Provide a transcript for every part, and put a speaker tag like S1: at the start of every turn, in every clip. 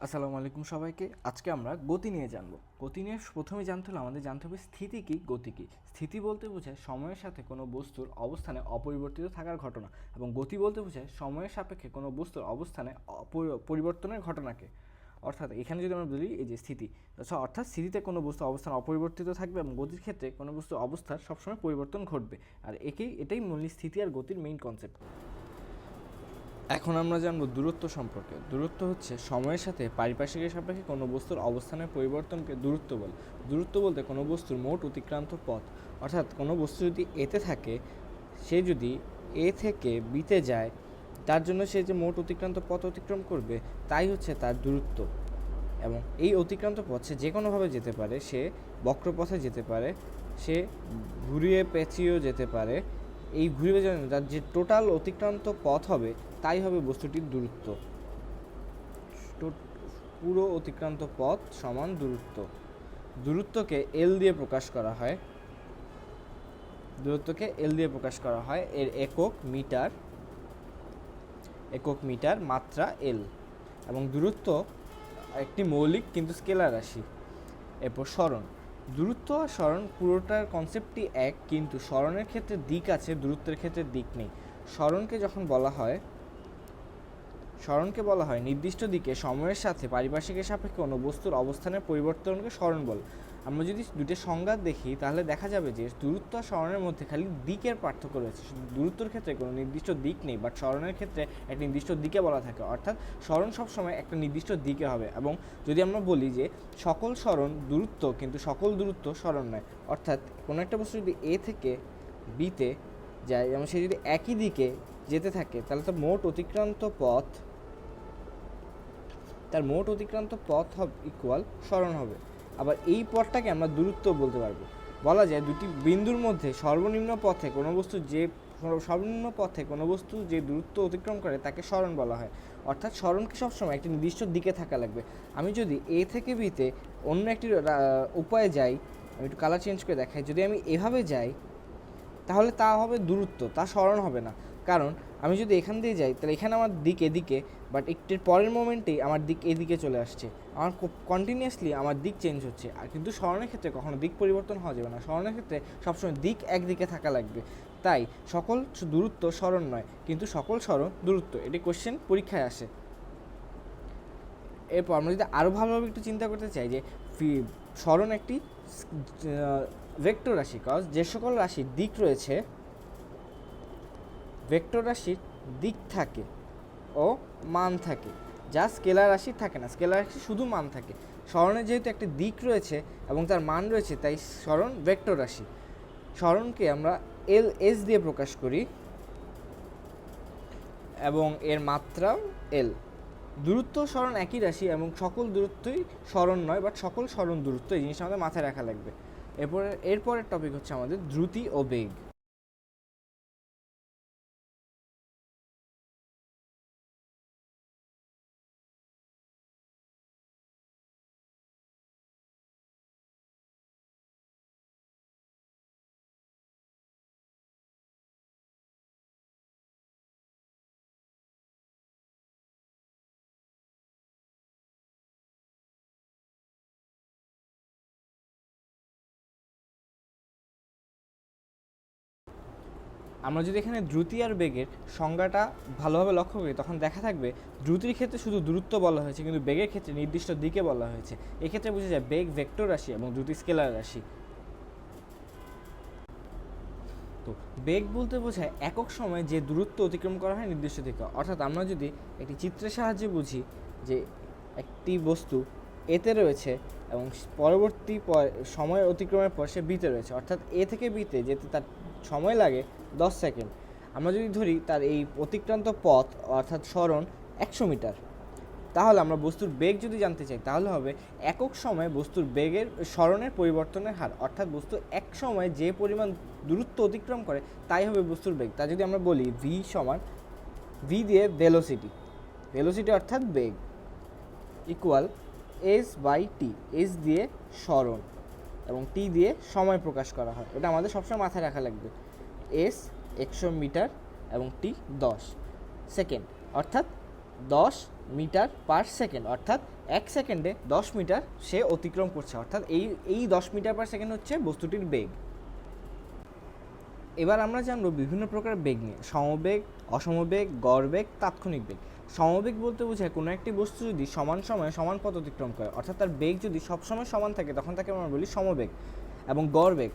S1: আসসালামু আলাইকুম সবাইকে। আজকে আমরা গতি নিয়ে জানবো। গতি নিয়ে প্রথমে জানতে হলে আমাদের জানতে হবে স্থিতি কি, গতি কি। স্থিতি বলতে বোঝায় সময়ের সাথে কোনো বস্তুর অবস্থানে অপরিবর্তিত থাকার ঘটনা, এবং গতি বলতে বোঝায় সময়ের সাপেক্ষে কোনো বস্তুর অবস্থানে পরিবর্তনের ঘটনাকে। অর্থাৎ এখানে যদি আমরা বলি এই যে স্থিতি, অর্থাৎ স্থিতিতে কোনো বস্তু অবস্থান অপরিবর্তিত থাকবে এবং গতির ক্ষেত্রে কোনো বস্তুর অবস্থার সবসময় পরিবর্তন ঘটবে। আর এটাই মূল স্থিতি আর গতির মেইন কনসেপ্ট। এখন আমরা জানবো দূরত্ব সম্পর্কে। দূরত্ব হচ্ছে সময়ের সাথে পারিপার্শ্বিকের সাপেক্ষে কোনো বস্তুর অবস্থানের পরিবর্তনকে দূরত্ব বলে। দূরত্ব বলতে কোনো বস্তুর মোট অতিক্রান্ত পথ, অর্থাৎ কোনো বস্তু যদি এতে থাকে, সে যদি এ থেকে বিতে যায়, তার জন্য সে যে মোট অতিক্রান্ত পথ অতিক্রম করবে তাই হচ্ছে তার দূরত্ব। এবং এই অতিক্রান্ত পথ সে যে কোনোভাবে যেতে পারে, সে বক্রপথে যেতে পারে, সে ঘুরিয়ে পেঁচিয়েও যেতে পারে। এই ঘুরিয়ে পেঁচানো যার যে টোটাল অতিক্রান্ত পথ হবে তাই হবে বস্তুটির দূরত্ব। পুরো অতিক্রান্ত পথ সমান দূরত্ব। দূরত্বকে এল দিয়ে প্রকাশ করা হয়। এর একক মিটার, মাত্রা এল। এবং দূরত্ব একটি মৌলিক কিন্তু স্কেলার রাশি। এরপর সরণ। দূরত্ব আর সরণ পুরোটার কনসেপ্টটি এক, কিন্তু সরণের ক্ষেত্রে দিক আছে, দূরত্বের ক্ষেত্রে দিক নেই। সরণকে বলা হয় নির্দিষ্ট দিকে সময়ের সাথে পারিপার্শ্বিকের সাপেক্ষে কোনো বস্তুর অবস্থানের পরিবর্তনকে সরণ বলে। আমরা যদি দুটো সংজ্ঞা দেখি তাহলে দেখা যাবে যে দূরত্ব আর সরণের মধ্যে খালি দিকের পার্থক্য রয়েছে। দূরত্বের ক্ষেত্রে কোনো নির্দিষ্ট দিক নেই, বাট সরণের ক্ষেত্রে একটা নির্দিষ্ট দিকে বলা থাকে, অর্থাৎ সরণ সবসময় একটা নির্দিষ্ট দিকে হবে। এবং যদি আমরা বলি যে সকল সরণ দূরত্ব, কিন্তু সকল দূরত্ব সরণ নয়, অর্থাৎ কোনো একটা বস্তু যদি এ থেকে বিতে যায় এবং সে যদি একই দিকে যেতে থাকে, তাহলে তার মোট অতিক্রান্ত পথ ইকুয়াল সরণ হবে। আবার এই পথটাকে আমরা দূরত্ব বলতে পারবো। বলা যায় দুটি বিন্দুর মধ্যে সর্বনিম্ন পথে কোনো বস্তু যে দূরত্ব অতিক্রম করে তাকে সরণ বলা হয়। অর্থাৎ সরণকে সবসময় একটি নির্দিষ্ট দিকে থাকা লাগবে। আমি যদি এ থেকে বিতে অন্য একটি উপায়ে যাই, আমি একটু কালার চেঞ্জ করে দেখাই, যদি আমি এভাবে যাই তাহলে তা হবে দূরত্ব, তা সরণ হবে না। কারণ আমি যদি এখান দিয়ে যাই তাহলে এখানে আমার দিক এদিকে, বাট একটির পরের মোমেন্টেই আমার দিক এদিকে চলে আসছে, আমার কন্টিনিউয়াসলি আমার দিক চেঞ্জ হচ্ছে। আর কিন্তু সরণের ক্ষেত্রে কখনো দিক পরিবর্তন হওয়া যাবে না। সরণের ক্ষেত্রে সবসময় দিক একদিকে থাকা লাগবে। তাই সকল দূরত্ব সরণ নয়, কিন্তু সকল সরণ দূরত্ব। এটি কোশ্চেন পরীক্ষায় আসে। এরপর আমরা যদি আরও ভালোভাবে একটু চিন্তা করতে চাই যে সরণ একটি ভেক্টর রাশি, কজ যে সকল রাশির দিক রয়েছে, ভেক্টর রাশির দিক থাকে ও মান থাকে, যা স্কেলার রাশি থাকে না। স্কেলার রাশি শুধু মান থাকে। সরণের যেহেতু একটি দিক রয়েছে এবং তার মান রয়েছে, তাই সরণ ভেক্টর রাশি। সরণকে আমরা এল এস দিয়ে প্রকাশ করি এবং এর মাত্রাও এল। দূরত্ব সরণ একই রাশি এবং সকল দূরত্বই সরণ নয়, বাট সকল সরণ দূরত্ব। এই জিনিসটা আমাদের মাথায় রাখা লাগবে। এরপরের টপিক হচ্ছে আমাদের দ্রুতি ও বেগ। আমরা যদি এখানে দ্রুতি আর বেগের সংজ্ঞাটা ভালোভাবে লক্ষ্য করি, তখন দেখা থাকবে দ্রুতির ক্ষেত্রে শুধু দূরত্ব বলা হয়েছে, কিন্তু বেগের ক্ষেত্রে নির্দিষ্ট দিকে বলা হয়েছে। এক্ষেত্রে বোঝা যায় বেগ ভেক্টর রাশি এবং দ্রুতি স্কেলার রাশি। তো বেগ বলতে বোঝায় একক সময়ে যে দূরত্ব অতিক্রম করা হয় নির্দিষ্ট দিকে। অর্থাৎ আমরা যদি একটি চিত্রের সাহায্যে বুঝি যে একটি বস্তু এতে রয়েছে এবং পরবর্তী সময় অতিক্রমের পর সে বিতে রয়েছে, অর্থাৎ এ থেকে বিতে যেতে তার সময় লাগে 10 সেকেন্ড। আমরা যদি ধরি তার এই অতিক্রান্ত পথ অর্থাৎ সরণ 100 মিটার, তাহলে আমরা বস্তুর বেগ যদি জানতে চাই তাহলে হবে একক সময়ে বস্তুর বেগের সরণের পরিবর্তনের হার, অর্থাৎ বস্তু এক সময়ে যে পরিমাণ দূরত্ব অতিক্রম করে তাই হবে বস্তুর বেগ। তা যদি আমরা বলি ভি দিয়ে ভেলোসিটি অর্থাৎ বেগ equal S by T. S দিয়ে সরণ এবং টি দিয়ে সময় প্রকাশ করা হয়, এটা আমাদের সবসময় মাথায় রাখা লাগবে। এস 100 মিটার এবং টি 10 সেকেন্ড, অর্থাৎ 10 মিটার পার সেকেন্ড, অর্থাৎ 1 সেকেন্ডে 10 মিটার সে অতিক্রম করছে, অর্থাৎ এই 10 মিটার পার সেকেন্ড হচ্ছে বস্তুটির বেগ। এবার আমরা জানবো বিভিন্ন প্রকার বেগ নিয়ে, সমবেগ, অসমবেগ, গড়বেগ, তাৎক্ষণিক বেগ। সমবেগ বলতে বোঝায় কোনো একটি বস্তু যদি সমান সময়ে সমান পথ অতিক্রম করে, অর্থাৎ তার বেগ যদি সবসময় সমান থাকে তখন তাকে আমরা বলি সমবেগ। এবং গড়বেগ,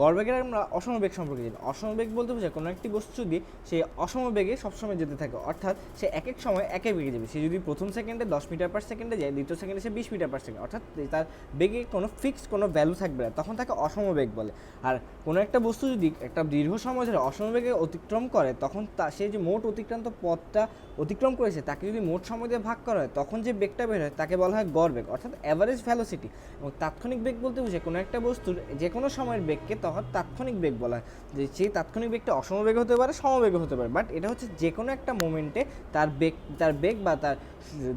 S1: গড়বেগের আমরা অসমবেগ সম্পর্কে জানি। অসমবেগ বলতে বোঝায় কোনো একটি বস্তু যদি সে অসমবেগে সবসময় যেতে থাকে, অর্থাৎ সে এক এক সময় এক এক বেগে যাবে। সে যদি প্রথম সেকেন্ডে 10 মিটার পার সেকেন্ডে যায়, দ্বিতীয় সেকেন্ডে সে 20 মিটার পার সেকেন্ড, অর্থাৎ তার বেগে কোনো ফিক্সড কোনো ভ্যালু থাকবে না, তখন তাকে অসমবেগ বলে। আর কোনো একটা বস্তু যদি একটা দীর্ঘ সময় ধরে অসমবেগে অতিক্রম করে, তখন সে যে মোট অতিক্রান্ত পথটা অতিক্রম করেছে তাকে যদি মোট সময় দিয়ে ভাগ করা হয়, তখন যে বেগটা বের হয় তাকে বলা হয় গড়বেগ, অর্থাৎ অ্যাভারেজ ভ্যালোসিটি। এবং তাৎক্ষণিক বেগ বলতে বোঝায় কোনো একটা বস্তুর যে কোনো সময়ের বেগকে তখন তাৎক্ষণিক বেগ বলা হয়। যে সেই তাৎক্ষণিক বেগটা অসমবেগ হতে পারে, সমবেগ হতে পারে, বাট এটা হচ্ছে যে কোনো একটা মোমেন্টে তার বেগ বা তার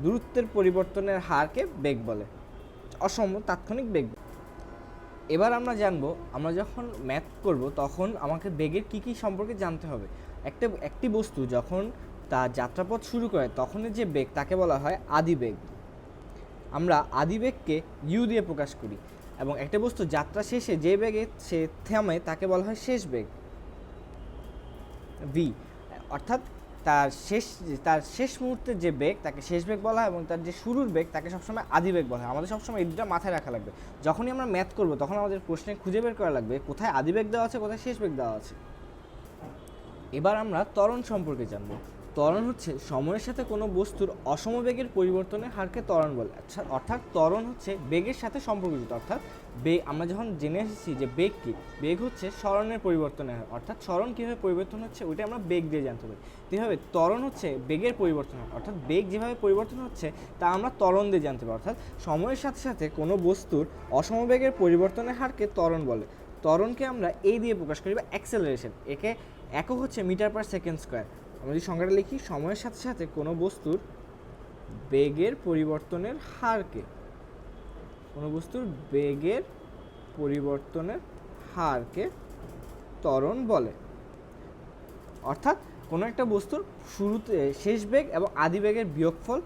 S1: দূরত্বের পরিবর্তনের হারকে বেগ বলে, তাৎক্ষণিক বেগ। এবার আমরা জানবো, আমরা যখন ম্যাথ করব তখন আমাকে বেগের কী সম্পর্কে জানতে হবে। একটি বস্তু যখন তার যাত্রাপথ শুরু করে তখনের যে বেগ তাকে বলা হয় আদিবেগ। আমরা আদিবেগকে ইউ দিয়ে প্রকাশ করি। এবং একটা বস্তু যাত্রা শেষে যে বেগে সে থামে তাকে বলা হয় শেষ বেগ, ভি। অর্থাৎ তার শেষ মুহূর্তের যে বেগ তাকে শেষ বেগ বলা হয়, এবং তার যে শুরুর বেগ তাকে সবসময় আদিবেগ বলা হয়। আমাদের সবসময় এই দুটো মাথায় রাখা লাগবে। যখনই আমরা ম্যাথ করব তখন আমাদের প্রশ্নে খুঁজে বের করা লাগবে কোথায় আদিবেগ দেওয়া আছে, কোথায় শেষ বেগ দেওয়া আছে। এবার আমরা ত্বরণ সম্পর্কে জানবো। ত্বরণ হচ্ছে সময়ের সাথে কোনো বস্তুর অসমবেগের পরিবর্তনের হারকে ত্বরণ বলে। আচ্ছা, অর্থাৎ ত্বরণ হচ্ছে বেগের সাথে সম্পর্কিত। অর্থাৎ আমরা যখন জেনে এসেছি যে বেগ কী, বেগ হচ্ছে সরণের পরিবর্তনের হার, অর্থাৎ সরণ কীভাবে পরিবর্তন হচ্ছে ওইটা আমরা বেগ দিয়ে জানতে পারি। কীভাবে ত্বরণ হচ্ছে বেগের পরিবর্তন হয়, অর্থাৎ বেগ যেভাবে পরিবর্তন হচ্ছে তা আমরা ত্বরণ দিয়ে জানতে পারি। অর্থাৎ সময়ের সাথে সাথে কোনো বস্তুর অসমবেগের পরিবর্তনের হারকে ত্বরণ বলে। ত্বরণকে আমরা এই দিয়ে প্রকাশ করি, বা অ্যাক্সেলারেশন। একে একক হচ্ছে মিটার পার সেকেন্ড স্কোয়ার। আমরা যদি সংখ্যাটা লিখি, সময়ের সাথে সাথে কোনো বস্তুর বেগের পরিবর্তনের হারকে, কোনো বস্তুর বেগের পরিবর্তনের হারকে ত্বরণ বলে। অর্থাৎ কোনো একটা বস্তুর শুরুতে শেষ বেগ এবং আদি বেগের বিয়োগফল,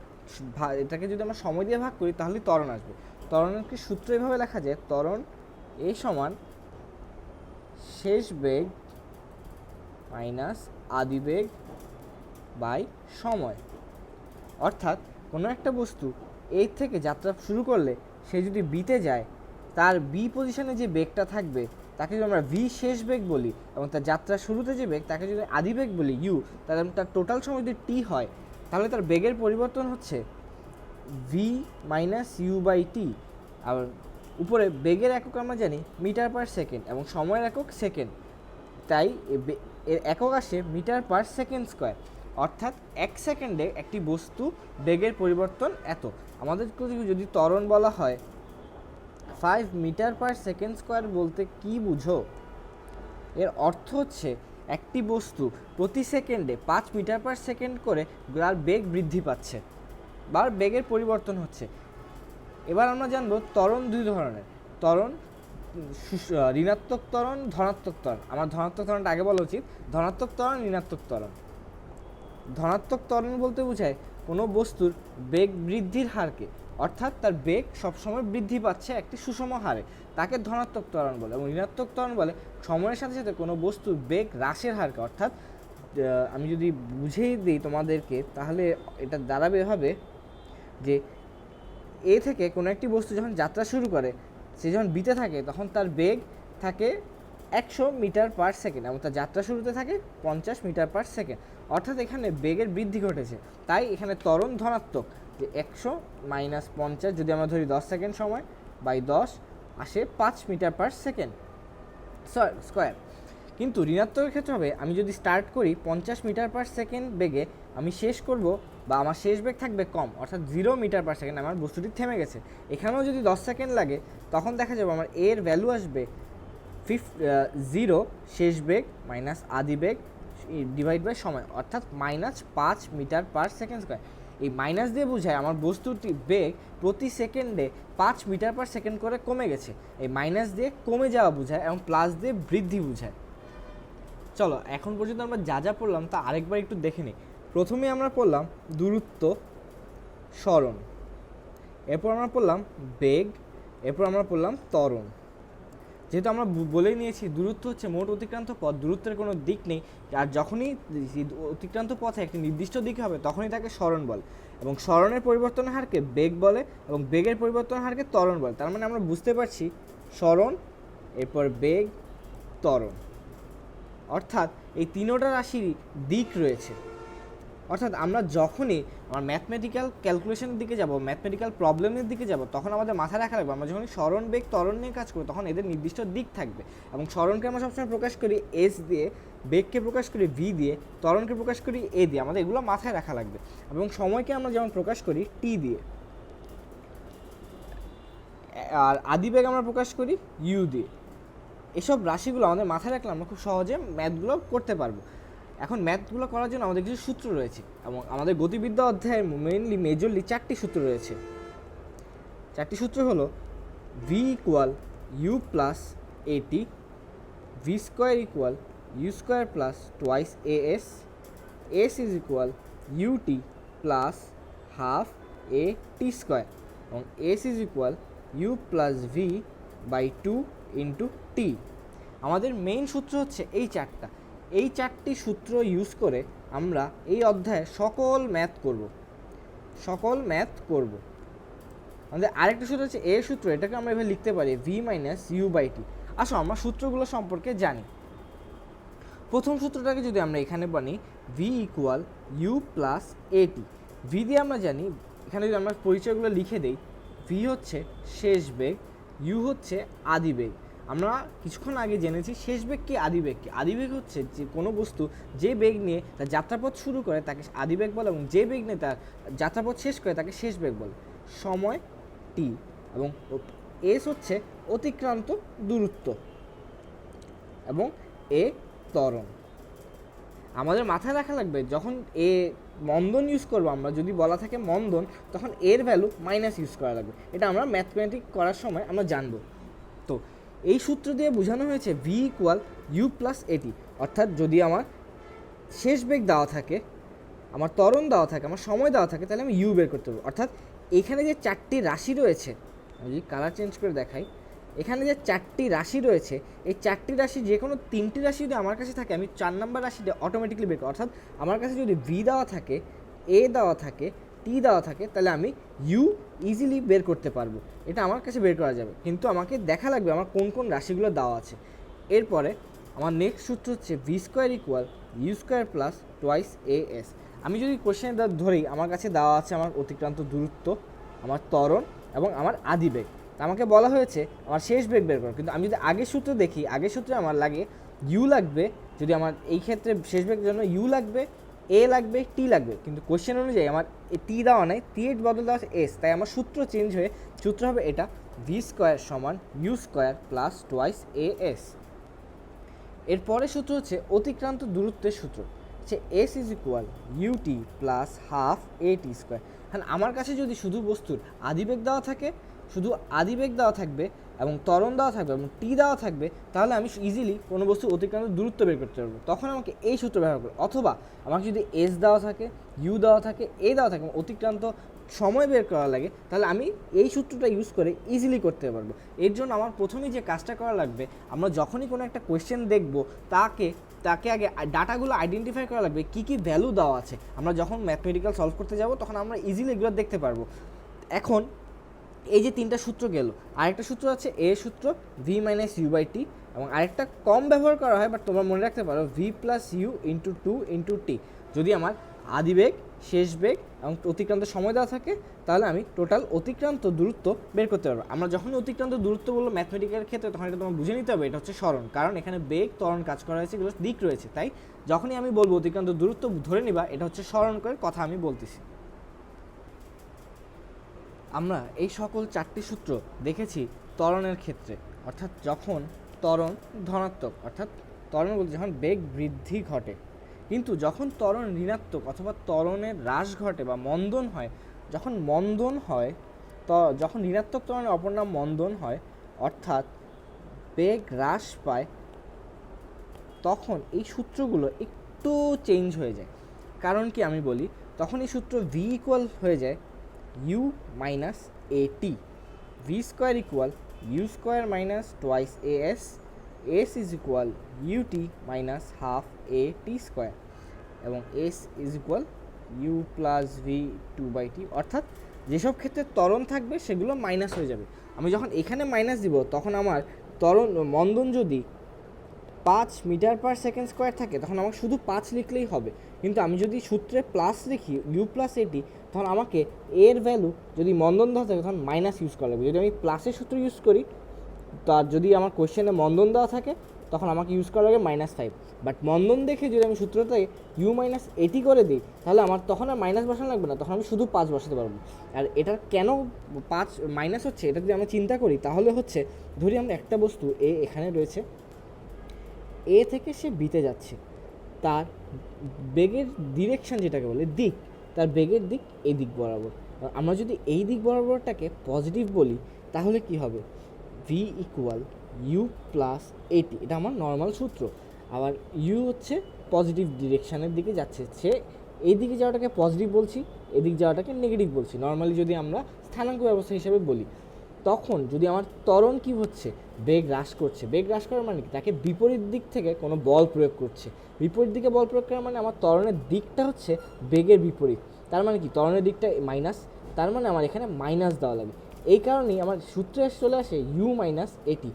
S1: এটাকে যদি আমরা সময় দিয়ে ভাগ করি তাহলে ত্বরণ আসবে। ত্বরণের কি সূত্র এভাবে লেখা যায়, ত্বরণ এ সমান শেষ বেগ মাইনাস আদিবেগ বাই সময়। অর্থাৎ কোনো একটা বস্তু এই থেকে যাত্রা শুরু করলে সে যদি বিতে যায়, তার বি পজিশনে যে বেগটা থাকবে তাকে যদি আমরা ভি শেষ বেগ বলি, এবং তার যাত্রা শুরুতে যে বেগ তাকে যদি আদিবেগ বলি ইউ, তাহলে তার টোটাল সময় যদি টি হয় তাহলে তার বেগের পরিবর্তন হচ্ছে ভি মাইনাস ইউ বাই টি। আর উপরে বেগের একক আমরা জানি মিটার পার সেকেন্ড এবং সময়ের একক সেকেন্ড, তাই এর একক আসে মিটার পার সেকেন্ড স্কোয়ার। অর্থাৎ 1 সেকেন্ডে একটি বস্তু বেগের পরিবর্তন এত। আমাদের যদি ত্বরণ বলা হয় 5 মিটার পার সেকেন্ড স্কোয়ার বলতে কি বুঝো? এর অর্থ হচ্ছে একটি বস্তু প্রতি সেকেন্ডে 5 মিটার পার সেকেন্ড করে তার বেগ বৃদ্ধি পাচ্ছে বা বেগের পরিবর্তন হচ্ছে। এবার আমরা জানবো ত্বরণ দুই ধরনের, ত্বরণ ঋণাত্মক ত্বরণ, ধনাত্মক ত্বরণ। আমার ধনাত্মক ত্বরণটা আগে বলা উচিত। ধনাত্মক ত্বরণ, ঋণাত্মক ত্বরণ। ধনাত্মক ত্বরণ বলতে বোঝায় কোনো বস্তুর বেগ বৃদ্ধির হারকে, অর্থাৎ তার বেগ সবসময় বৃদ্ধি পাচ্ছে একটি সুষম হারে, তাকে ধনাত্মক ত্বরণ বলে। এবং ঋণাত্মক ত্বরণ বলে সময়ের সাথে সাথে কোনো বস্তুর বেগ হ্রাসের হারকে। অর্থাৎ আমি যদি বুঝেই দিই তোমাদেরকে তাহলে এটা দাঁড়াবে এভাবে যে এ থেকে কোনো একটি বস্তু যখন যাত্রা শুরু করে, সে যখন বিতে থাকে তখন তার বেগ থাকে 100 মিটার পার সেকেন্ড এবং তার যাত্রা শুরুতে থাকে 50 মিটার পার সেকেন্ড। অর্থাৎ এখানে বেগের বৃদ্ধি ঘটেছে, তাই এখানে ত্বরণ ধনাত্মক। যে 100 মাইনাস 50 যদি আমরা ধরি 10 সেকেন্ড সময় বাই 10 আসে 5 মিটার পার সেকেন্ড স্কোয়ার। কিন্তু ঋণাত্মকের ক্ষেত্রে হবে, আমি যদি স্টার্ট করি 50 মিটার পার সেকেন্ড বেগে, আমি শেষ করব বা আমার শেষ বেগ থাকবে কম, অর্থাৎ 0 মিটার পার সেকেন্ড, আমার বস্তুটি থেমে গেছে। এখানেও যদি 10 সেকেন্ড লাগে তখন দেখা যাবে আমার এর ভ্যালু আসবে 0 শেষ বেগ মাইনাস আদি বেগ ডিভাইড বাই সময়, অর্থাৎ -5 মিটার পার সেকেন্ড স্কোয়ার। এই মাইনাস দিয়ে বোঝায় আমার বস্তুটি বেগ প্রতি সেকেন্ডে 5 মিটার পার সেকেন্ড করে কমে গেছে। এই মাইনাস দিয়ে কমে যাওয়া বোঝায় এবং প্লাস দিয়ে বৃদ্ধি বোঝায়। চলো এখন পর্যন্ত আমরা যা যা পড়লাম তা আরেকবার একটু দেখে নিই। প্রথমে আমরা পড়লাম দূরত্ব, সরণ, এরপর আমরা পড়লাম বেগ, এরপর আমরা পড়লাম ত্বরণ। যেহেতু আমরা বলেই নিয়েছি দূরত্ব হচ্ছে মোট অতিক্রান্ত পথ, দূরত্বের কোনো দিক নেই, আর যখনই অতিক্রান্ত পথে একটি নির্দিষ্ট দিকে হবে তখনই তাকে সরণ বলে, এবং সরণের পরিবর্তনের হারকে বেগ বলে, এবং বেগের পরিবর্তনের হারকে ত্বরণ বলে। তার মানে আমরা বুঝতে পারছি সরণ, এরপর বেগ, ত্বরণ, অর্থাৎ এই তিনোটা রাশিরই দিক রয়েছে। অর্থাৎ আমরা যখনই আমার ম্যাথমেটিক্যাল ক্যালকুলেশনের দিকে যাব, ম্যাথমেটিক্যাল প্রবলেমের দিকে যাব, তখন আমাদের মাথায় রাখা লাগবে আমরা যখনই সরণ বেগ ত্বরণ নিয়ে কাজ করি তখন এদের নির্দিষ্ট দিক থাকবে, এবং সরণকে আমরা সবসময় প্রকাশ করি এস দিয়ে, বেগকে প্রকাশ করি ভি দিয়ে, ত্বরণকে প্রকাশ করি এ দিয়ে। আমাদের এগুলো মাথায় রাখা লাগবে। এবং সময়কে আমরা যেমন প্রকাশ করি টি দিয়ে, আর আদিবেগ আমরা প্রকাশ করি ইউ দিয়ে। এসব রাশিগুলো আমাদের মাথায় রাখলে আমরা খুব সহজে ম্যাথগুলো করতে পারবো। এখন ম্যাথগুলো করার জন্য আমাদের কিছু সূত্র রয়েছে, এবং আমাদের গতিবিদ্যা অধ্যায়ে মেজরলি 4টি সূত্র রয়েছে। 4টি সূত্র হলো V equal you plus A T, V square equal you square plus twice S, S is equal UT plus half A T square, এবং S is equal you plus V by 2 into T. আমাদের main সূত্র হচ্ছে এই 4টা। এই 4টি সূত্র use করে আমরা এই অধ্যায়ে সকল ম্যাথ করব। আমাদের আরেকটা সূত্র হচ্ছে এর সূত্র, এটাকে আমরা এভাবে লিখতে পারি ভি মাইনাস ইউ বাই টি। আসো আমরা সূত্রগুলো সম্পর্কে জানি। প্রথম সূত্রটাকে যদি আমরা এখানে বানি, V equal you plus A T. V দিয়ে আমরা জানি, এখানে যদি আমরা পরিচয়গুলো লিখে দেই, ভি হচ্ছে শেষ বেগ, ইউ হচ্ছে আদি বেগ। আমরা কিছুক্ষণ আগে জেনেছি শেষ বেগ কি আদিবেগ কি। আদিবেগ হচ্ছে যে কোনো বস্তু যে বেগ নিয়ে তার যাত্রাপথ শুরু করে তাকে আদিবেগ বলে, এবং যে বেগ নিয়ে তার যাত্রাপথ শেষ করে তাকে শেষ বেগ বলে। সময় টি, এবং এস হচ্ছে অতিক্রান্ত দূরত্ব, এবং এ ত্বরণ। আমাদের মাথায় রাখা লাগবে যখন এ মন্দন ইউজ করবো, আমরা যদি বলা থাকে মন্দন, তখন এর ভ্যালু মাইনাস ইউজ করা লাগবে। এটা আমরা ম্যাথমেটিক করার সময় আমরা জানবো। তো এই সূত্র দিয়ে বোঝানো হয়েছে ভি ইকুয়াল ইউ প্লাস এটি, অর্থাৎ যদি আমার শেষ বেগ দেওয়া থাকে, আমার ত্বরণ দেওয়া থাকে, আমার সময় দেওয়া থাকে, তাহলে আমি ইউ বের করতে পারবো। অর্থাৎ এখানে যে 4টি রাশি রয়েছে, আমি যদি কালার চেঞ্জ করে দেখাই, এখানে যে 4টি রাশি রয়েছে, এই 4টি রাশি যে কোনো 3টি রাশি যদি আমার কাছে থাকে, আমি 4 নম্বর রাশিটা অটোমেটিক্যালি বের করি। অর্থাৎ আমার কাছে যদি ভি দেওয়া থাকে, এ দেওয়া থাকে, টি দেওয়া থাকে, তাহলে আমি ইউ ইজিলি বের করতে পারবো। এটা আমার কাছে বের করা যাবে, কিন্তু আমাকে দেখা লাগবে আমার কোন কোন রাশিগুলো দেওয়া আছে। এরপরে আমার নেক্সট সূত্র হচ্ছে V square equal you square plus twice A S. আমি যদি কোশ্চেনে ধরি, আমার কাছে দেওয়া আছে আমার অতিক্রান্ত দূরত্ব, আমার ত্বরণ, এবং আমার আদিবেগ। আমাকে বলা হয়েছে আমার শেষ বেগ বের করো, কিন্তু আমি যদি আগের সূত্র দেখি, আগের সূত্রে আমার লাগে ইউ লাগবে, যদি আমার এই ক্ষেত্রে শেষ বেগের জন্য ইউ লাগবে, এ লাগবে, টি লাগবে, কিন্তু কোশ্চেন অনুযায়ী আমার টি দেওয়া নাই, টি এর বদল দেওয়া আছে এস, তাই আমার সূত্র চেঞ্জ হয়ে সূত্র হবে এটা ভি স্কোয়ার সমান ইউ স্কোয়ার প্লাস টোয়াইস এ এস। এরপরের সূত্র হচ্ছে অতিক্রান্ত দূরত্বের সূত্র, হচ্ছে S is equal UT plus half A T square. কারণ আমার কাছে যদি শুধু বস্তুর আদিবেগ দেওয়া থাকে, শুধু আদিবেগ দেওয়া থাকবে, এবং ত্বরণ দেওয়া থাকবে, এবং টি দেওয়া থাকবে, তাহলে আমি ইজিলি কোনো বস্তুর অতিক্রান্ত দূরত্ব বের করতে পারবো। তখন আমাকে এই সূত্র ব্যবহার করবো। অথবা আমাকে যদি এস দেওয়া থাকে, ইউ দেওয়া থাকে, এ দেওয়া থাকে, অতিক্রান্ত সময় বের করা লাগে, তাহলে আমি এই সূত্রটা ইউজ করে ইজিলি করতে পারবো। এর জন্য আমার প্রথমেই যে কাজটা করা লাগবে, আমরা যখনই কোনো একটা কোয়েশ্চেন দেখবো, তাকে আগে ডাটাগুলো আইডেন্টিফাই করা লাগবে কী কী ভ্যালু দেওয়া আছে। আমরা যখন ম্যাথমেটিক্যাল সলভ করতে যাব তখন আমরা ইজিলি এগুলো দেখতে পারবো। এখন এই যে 3টা সূত্র গেল, আরেকটা সূত্র আছে এ সূত্র ভি মাইনাস ইউ বাই টি, এবং আরেকটা কম ব্যবহার করা হয়, বাট তোমরা মনে রাখতে পারো V plus U into 2 into T. যদি আমার আদিবেগ, শেষ বেগ এবং অতিক্রান্ত সময় দেওয়া থাকে, তাহলে আমি টোটাল অতিক্রান্ত দূরত্ব বের করতে পারবো। আমরা যখনই অতিক্রান্ত দূরত্ব বলবো ম্যাথমেটিক্যাল ক্ষেত্রে, তখন এটা তোমার বুঝে নিতে হবে এটা হচ্ছে সরণ, কারণ এখানে বেগ, ত্বরণ কাজ করা হয়েছে, এগুলো দিক রয়েছে। তাই যখনই আমি বলবো অতিক্রান্ত দূরত্ব, ধরে নিবা এটা হচ্ছে সরণ করে কথা আমি বলতেছি। আমরা এই সকল 4টি সূত্র দেখেছি ত্বরণের ক্ষেত্রে, অর্থাৎ যখন ত্বরণ ধনাত্মক, অর্থাৎ ত্বরণ বলতে যখন বেগ বৃদ্ধি ঘটে, কিন্তু যখন ত্বরণ ঋণাত্মক অথবা ত্বরণের হ্রাস ঘটে বা মন্দন হয়, যখন মন্দন হয়, যখন ঋণাত্মক ত্বরণের অপর নাম মন্দন হয়, অর্থাৎ বেগ হ্রাস পায়, তখন এই সূত্রগুলো একটু চেঞ্জ হয়ে যায়। কারণ কি আমি বলি, তখন এই সূত্র ভি ইকুয়াল হয়ে যায় U minus A T, V square equal you square minus twice A S is equal U T minus half A T square, এবং S is equal you plus V two by T. অর্থাৎ যেসব ক্ষেত্রে ত্বরণ থাকবে সেগুলো minus হয়ে যাবে। আমি যখন এখানে মাইনাস দিব তখন আমার মন্দন যদি 5 মিটার পার সেকেন্ড স্কোয়ার থাকে তখন আমাকে শুধু 5 লিখলেই হবে, কিন্তু আমি যদি সূত্রে প্লাস লিখি ইউ প্লাস এটি, তখন আমাকে এর ভ্যালু যদি মন্দন দেওয়া থাকে তখন মাইনাস ইউজ করা লাগবে। যদি আমি প্লাসের সূত্র ইউজ করি, তার যদি আমার কোয়েশ্চেনে মন্দন দেওয়া থাকে তখন আমাকে ইউজ করা লাগে -5, বাট মন্দন দেখে যদি আমি সূত্রটাকে ইউ মাইনাস এটি করে দিই তাহলে আমার তখন আর মাইনাস বসানো লাগবে না, তখন আমি শুধু 5 বসাতে পারবো। আর এটার কেন 5 মাইনাস হচ্ছে এটা যদি আমরা চিন্তা করি তাহলে হচ্ছে, ধরি আমরা একটা বস্তু এ এখানে রয়েছে, এ থেকে সে বিতে যাচ্ছে, তার বেগের ডিরেকশন যেটাকে বলে দিক, তার বেগের দিক এই দিক বরাবর। আমরা যদি এই দিক বরাবরটাকে পজিটিভ বলি তাহলে কি হবে, ভি ইকুয়াল ইউ প্লাস এটি, এটা আমার নর্মাল সূত্র। আবার ইউ হচ্ছে পজিটিভ ডিরেকশানের দিকে যাচ্ছে, সে এই দিকে যাওয়াটাকে পজিটিভ বলছি, এদিক যাওয়াটাকে নেগেটিভ বলছি, নর্মালি যদি আমরা স্থানাঙ্ক ব্যবস্থা হিসাবে বলি। তখন যদি আমার ত্বরণ কী হচ্ছে, বেগ হ্রাস করছে, বেগ হ্রাস করার মানে কি, তাকে বিপরীত দিক থেকে কোনো বল প্রয়োগ করছে, বিপরীত দিকে বল প্রয়োগ করার মানে আমার ত্বরণের দিকটা হচ্ছে বেগের বিপরীত, তার মানে কি ত্বরণের দিকটা মাইনাস, তার মানে আমার এখানে মাইনাস দেওয়া লাগে। এই কারণেই আমার সূত্রে চলে আসে ইউ মাইনাস এটি।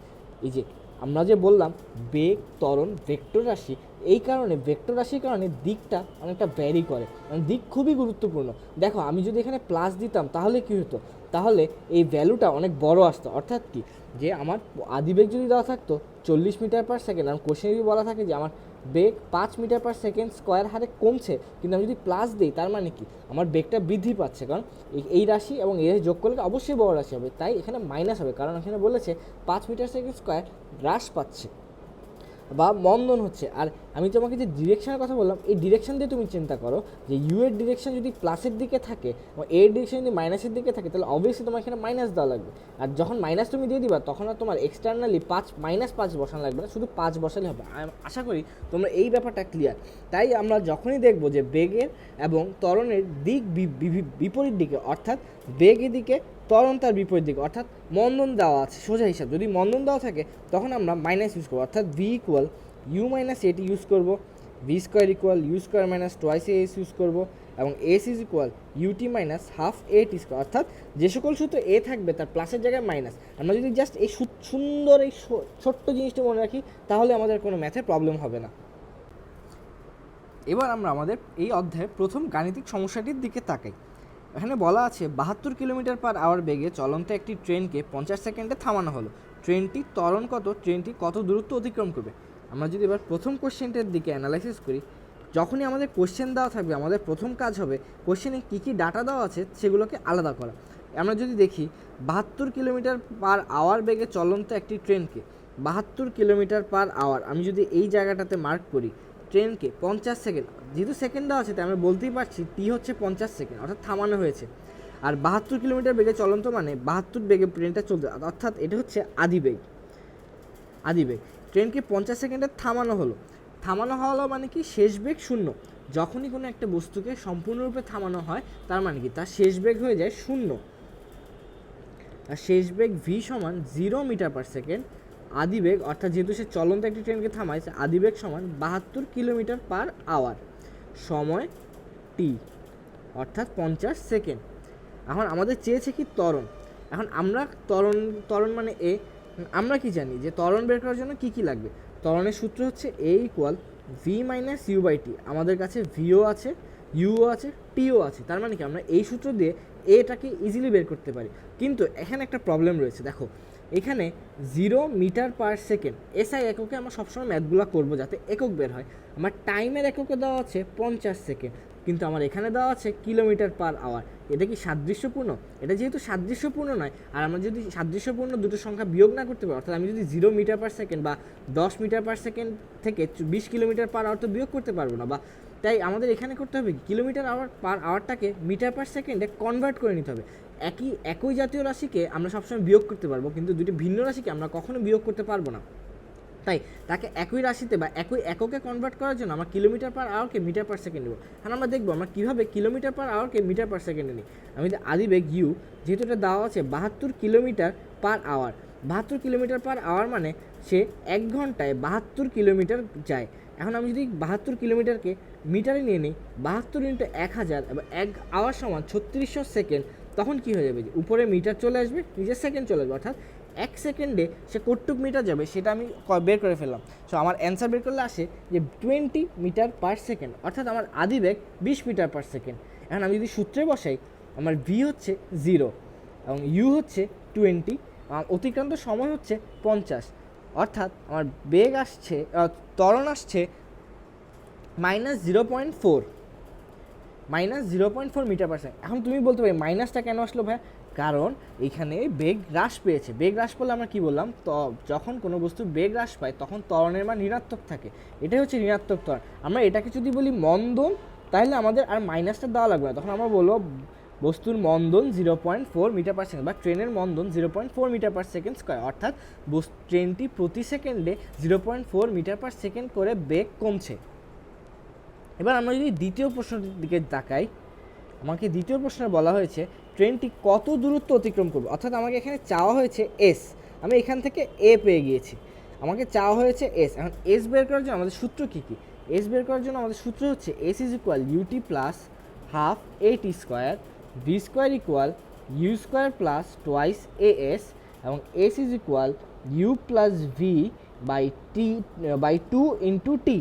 S1: এই যে আমরা যে বললাম বেগ ত্বরণ ভেক্টর রাশি, এই কারণে ভেক্টর রাশির কারণে দিকটা অনেকটা ভ্যারি করে, মানে দিক খুবই গুরুত্বপূর্ণ। দেখো আমি যদি এখানে প্লাস দিতাম তাহলে কী হতো, তাহলে এই ভ্যালুটা অনেক বড় আসতো। অর্থাৎ কি, যে আমার আদিবেগ যদি দেওয়া থাকতো 40 মিটার পার সেকেন্ড, আর কোশ্চেনে যদি বলা থাকে যে আমার বেগ 5 মিটার পার সেকেন্ড স্কোয়ার হারে কমছে, কিন্তু আমি যদি প্লাস দিই তার মানে কি আমার বেগটা বৃদ্ধি পাচ্ছে, কারণ এই রাশি এবং এই রাশি যোগ করলে অবশ্যই বড় রাশি হবে, তাই এখানে মাইনাস হবে, কারণ এখানে বলেছে 5 মিটার সেকেন্ড স্কোয়ার হ্রাস পাচ্ছে বা মন্দন হচ্ছে। আর আমি তোমাকে যে ডিরেকশনের কথা বললাম, এই ডিরেকশন দিয়ে তুমি চিন্তা করো যে ইউ এর ডিরেকশন যদি প্লাসের দিকে থাকে এবং এর ডিরেকশন যদি মাইনাসের দিকে থাকে, তাহলে অবভিয়াসলি তোমার এখানে মাইনাস দেওয়া লাগবে। আর যখন মাইনাস তুমি দিয়ে দিবা তখন আর তোমার এক্সটার্নালি -5 বসানো লাগবে না, শুধু 5 বসালে হবে। আশা করি তোমরা এই ব্যাপারটা ক্লিয়ার। তাই আমরা যখনই দেখব যে বেগের এবং ত্বরণের দিক বিপরীত দিকে, অর্থাৎ বেগ এদিকে ত্বরণ তার বিপরীত দিকে, অর্থাৎ মন্দন দেওয়া আছে সোজা হিসাব, যদি মন্দন দেওয়া থাকে তখন আমরা মাইনাস ইউজ করবো, অর্থাৎ V equal U minus A T use করবো, V square equal you square minus twice S use করবো, এবং S is equal U T minus half A T square. অর্থাৎ যে সকল সূত্র এ থাকবে তার প্লাসের জায়গায় মাইনাস। আমরা যদি জাস্ট এই সুন্দর এই ছোট্ট জিনিসটা মনে রাখি তাহলে আমাদের কোনো ম্যাথে প্রবলেম হবে না। এবার আমরা আমাদের এই অধ্যায়ের প্রথম গাণিতিক সমস্যাটির দিকে তাকাই। এখানে বলা আছে 72 কিলোমিটার পার আওয়ার বেগে চলন্ত একটি ট্রেনকে 50 সেকেন্ডে থামানো হলো, ট্রেনটি ত্বরণ কত, ট্রেনটি কত দূরত্ব অতিক্রম করবে। আমরা যদি এবার প্রথম কোশ্চেনটার দিকে অ্যানালাইসিস করি, যখনই আমাদের কোশ্চেন দেওয়া থাকবে আমাদের প্রথম কাজ হবে কোশ্চেনে কী কী ডাটা দেওয়া আছে সেগুলোকে আলাদা করা। আমরা যদি দেখি 72 কিলোমিটার পার আওয়ার বেগে চলন্ত একটি ট্রেনকে 72 কিলোমিটার পার আওয়ার, আমি যদি এই জায়গাটাতে মার্ক করি ট্রেনকে 50 সেকেন্ড, যেহেতু সেকেন্ড দেওয়া আছে তাই আমরা বলতেই পারছি টি হচ্ছে 50 সেকেন্ড, অর্থাৎ থামানো হয়েছে। আর 72 কিলোমিটার বেগে চলন্ত মানে 72 বেগে ট্রেনটা চলতে, অর্থাৎ এটা হচ্ছে আদিবেগ। ট্রেনকে 50 সেকেন্ডে থামানো হলো মানে কি, শেষ বেগ 0। যখনই কোনো একটা বস্তুকে সম্পূর্ণরূপে থামানো হয় তার মানে কি তার শেষ বেগ হয়ে যায় 0। আর শেষ বেগ ভি সমান 0 মিটার পার সেকেন্ড, আদিবেগ অর্থাৎ যেহেতু সে চলন্ত একটি ট্রেনকে থামাইছে, আদিবেগ সমান 72 কিলোমিটার পার আওয়ার, সময় টি অর্থাৎ 50 সেকেন্ড। এখন আমাদের চেয়েছে কি ত্বরণ। এখন আমরা ত্বরণ মানে এ, আমরা কি জানি যে ত্বরণ বের করার জন্য কী কী লাগবে। ত্বরণের সূত্র হচ্ছে A equal V minus U by T, আমাদের কাছে ভিও আছে, ইউও আছে, টিও আছে, তার মানে কি আমরা এই সূত্র দিয়ে এটাকে ইজিলি বের করতে পারি। কিন্তু এখানে একটা প্রবলেম রয়েছে, দেখো এখানে 0 মিটার পার সেকেন্ড এসআই এককে আমরা সবসময় ম্যাথগুলো করবো যাতে একক বের হয়। আমার টাইমের এককে দেওয়া আছে 50 সেকেন্ড, কিন্তু আমার এখানে দেওয়া আছে কিলোমিটার পার আওয়ার। এটা কি সাদৃশ্যপূর্ণ? এটা যেহেতু সাদৃশ্যপূর্ণ নয়, আর আমরা যদি সাদৃশ্যপূর্ণ দুটো সংখ্যা বিয়োগ না করতে পারি, অর্থাৎ আমি যদি 0 মিটার পার সেকেন্ড বা 10 মিটার পার সেকেন্ড থেকে 20 কিলোমিটার পার আওয়ার তো বিয়োগ করতে পারবো না, বা তাই আমাদের এখানে করতে হবে কিলোমিটার আওয়ার পার আওয়ারটাকে মিটার পার সেকেন্ডে কনভার্ট করে নিতে হবে। একই জাতীয় রাশিকে আমরা সবসময় বিয়োগ করতে পারবো, কিন্তু দুটি ভিন্ন রাশিকে আমরা কখনো বিয়োগ করতে পারবো না। তাই তাকে একই রাশিতে বা একই এককে কনভার্ট করার জন্য আমার কিলোমিটার পার আওয়ারকে মিটার পার সেকেন্ড নেব। এখন আমরা দেখবো আমরা কীভাবে কিলোমিটার পার আওয়ারকে মিটার পার সেকেন্ডে নিই। আমি যদি আদিবেগ ইউ, যেহেতু এটা দেওয়া আছে 72 kilometre per hour, 72 kilometre per hour মানে সে 1 ঘন্টায় 72 কিলোমিটার যায়। এখন আমি যদি 72 কিলোমিটারকে মিটারে নিয়ে নিই, 72 ইন্টু 1000 এবং 1 আওয়ার সমান 3600 সেকেন্ড, তখন কী হয়ে যাবে যে উপরে মিটার চলে আসবে, নিচে সেকেন্ড চলে আসবে, অর্থাৎ 1 সেকেন্ডে সে কতটুক মিটার যাবে সেটা আমি বের করে ফেললাম। সো আমার অ্যান্সার বের করলে আসে যে 20 মিটার পার সেকেন্ড, অর্থাৎ আমার আদিবেগ 20 মিটার পার সেকেন্ড। এখন আমি যদি সূত্রে বসাই, আমার ভি হচ্ছে 0 এবং ইউ হচ্ছে 20, অতিক্রান্ত সময় হচ্ছে 50, অর্থাৎ আমার বেগ আসছে, ত্বরণ আসছে -0.4 মিটার পার সেকেন্ড। এখন তুমি বলতে পারি মাইনাসটা কেন আসলো ভাই? কারণ এখানে বেগ হ্রাস পেয়েছে। বেগ হ্রাস পেলে আমরা কী বললাম, যখন কোনো বস্তু বেগ হ্রাস পায় তখন ত্বরণের মান ঋণাত্মক থাকে, এটাই হচ্ছে ঋণাত্মক ত্বরণ। আমরা এটাকে যদি বলি মন্দন, তাহলে আমাদের আর মাইনাসটা দেওয়া লাগবে না, তখন আমরা বলবো বস্তুর মন্দন 0.4 মিটার পার সেকেন্ড বা ট্রেনের মন্দন 0.4 মিটার পার সেকেন্ড স্কোয়ার, অর্থাৎ ট্রেনটি প্রতি সেকেন্ডে 0.4 মিটার পার সেকেন্ড করে বেগ কমছে। এবার আমরা যদি দ্বিতীয় প্রশ্নটির দিকে তাকাই, আমাকে দ্বিতীয় প্রশ্নে বলা হয়েছে ট্রেনটি কত দূরত্ব অতিক্রম করবে, অর্থাৎ আমাকে এখানে চাওয়া হয়েছে এস, আমি এখান থেকে এ পেয়ে গিয়েছি, আমাকে চাওয়া হয়েছে এস। এখন এস বের করার জন্য আমাদের সূত্র কী কী? এস বের করার জন্য আমাদের সূত্র হচ্ছে S is equal UT plus half A T square, v square equal you square plus twice A s, এবং S is equal you plus V by t by 2 into t.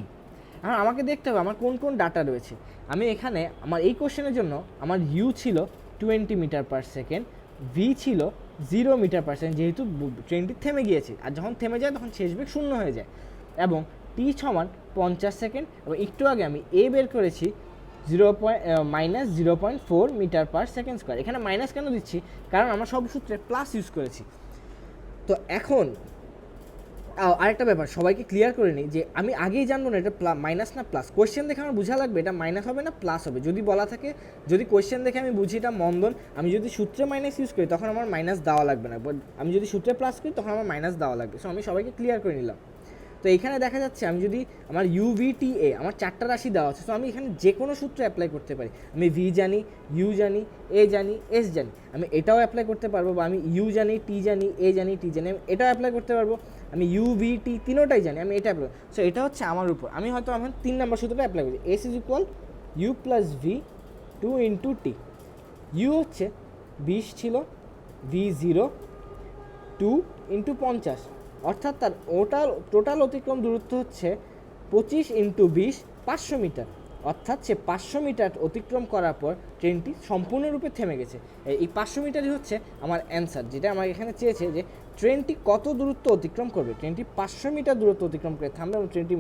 S1: এখন আমাকে দেখতে হবে আমার কোন কোন ডাটা রয়েছে। আমি এখানে আমার এই কোশ্চেনের জন্য আমার ইউ ছিল 20 মিটার পার সেকেন্ড, ভি ছিল 0 মিটার পার সেকেন্ড, যেহেতু ট্রেনটি থেমে গিয়েছে, আর যখন থেমে যায় তখন শেষ বেগ 0 হয়ে যায়, এবং টি সমান 50 সেকেন্ড, এবং একটু আগে আমি এ বের করেছি -0.4 মিটার পার সেকেন্ড স্কোয়ার। এখানে মাইনাস কেন দিচ্ছি? কারণ আমরা সব সূত্রে প্লাস ইউজ করেছি। তো এখন আরেকটা ব্যাপার সবাইকে ক্লিয়ার করে নিই যে আমি আগেই জানবো না এটা মাইনাস না প্লাস। কোয়েশ্চেন দেখে আমার বোঝা লাগবে এটা মাইনাস হবে না প্লাস হবে। যদি বলা থাকে, যদি কোয়েশ্চেন দেখে আমি বুঝি এটা মন্দন, আমি যদি সূত্রে মাইনাস ইউজ করি তখন আমার মাইনাস দেওয়া লাগবে না, বাট আমি যদি সূত্রে প্লাস করি তখন আমার মাইনাস দেওয়া লাগবে। সো আমি সবাইকে ক্লিয়ার করে নিলাম। তো এইখানে দেখা যাচ্ছে আমি যদি আমার ইউভিটিএ আমার 4টা রাশি দেওয়া আছে, সো আমি এখানে যে কোনো সূত্র অ্যাপ্লাই করতে পারি। আমি ভি জানি, ইউ জানি, এ জানি, এস জানি, আমি এটাও অ্যাপ্লাই করতে পারবো, বা আমি ইউ জানি, টি জানি, এ জানি, টি জানি, আমি এটাও অ্যাপ্লাই করতে পারবো। আমি ইউ ভি টি তিনোটাই জানি, আমি এটা অ্যাপ্লাই। সো এটা হচ্ছে আমার উপর, আমি হয়তো আমার 3 নম্বর সূত্রটা অ্যাপ্লাই করছি। S is equal you plus V 2 into T. U হচ্ছে 20 ছিল, ভি 0, 2 ইন্টু 50, অর্থাৎ তার টোটাল অতিক্রম দূরত্ব হচ্ছে 25 ইন্টু 20, 500 মিটার। অর্থাৎ সে 500 মিটার অতিক্রম করার পর ট্রেনটি সম্পূর্ণরূপে থেমে গেছে। এই 500 মিটারই হচ্ছে আমার অ্যান্সার, যেটা আমার এখানে চেয়েছে যে ট্রেনটি কত দূরত্ব অতিক্রম করবে। ট্রেনটি 500 মিটার দূরত্ব অতিক্রম করে থামবে এবং ট্রেনটি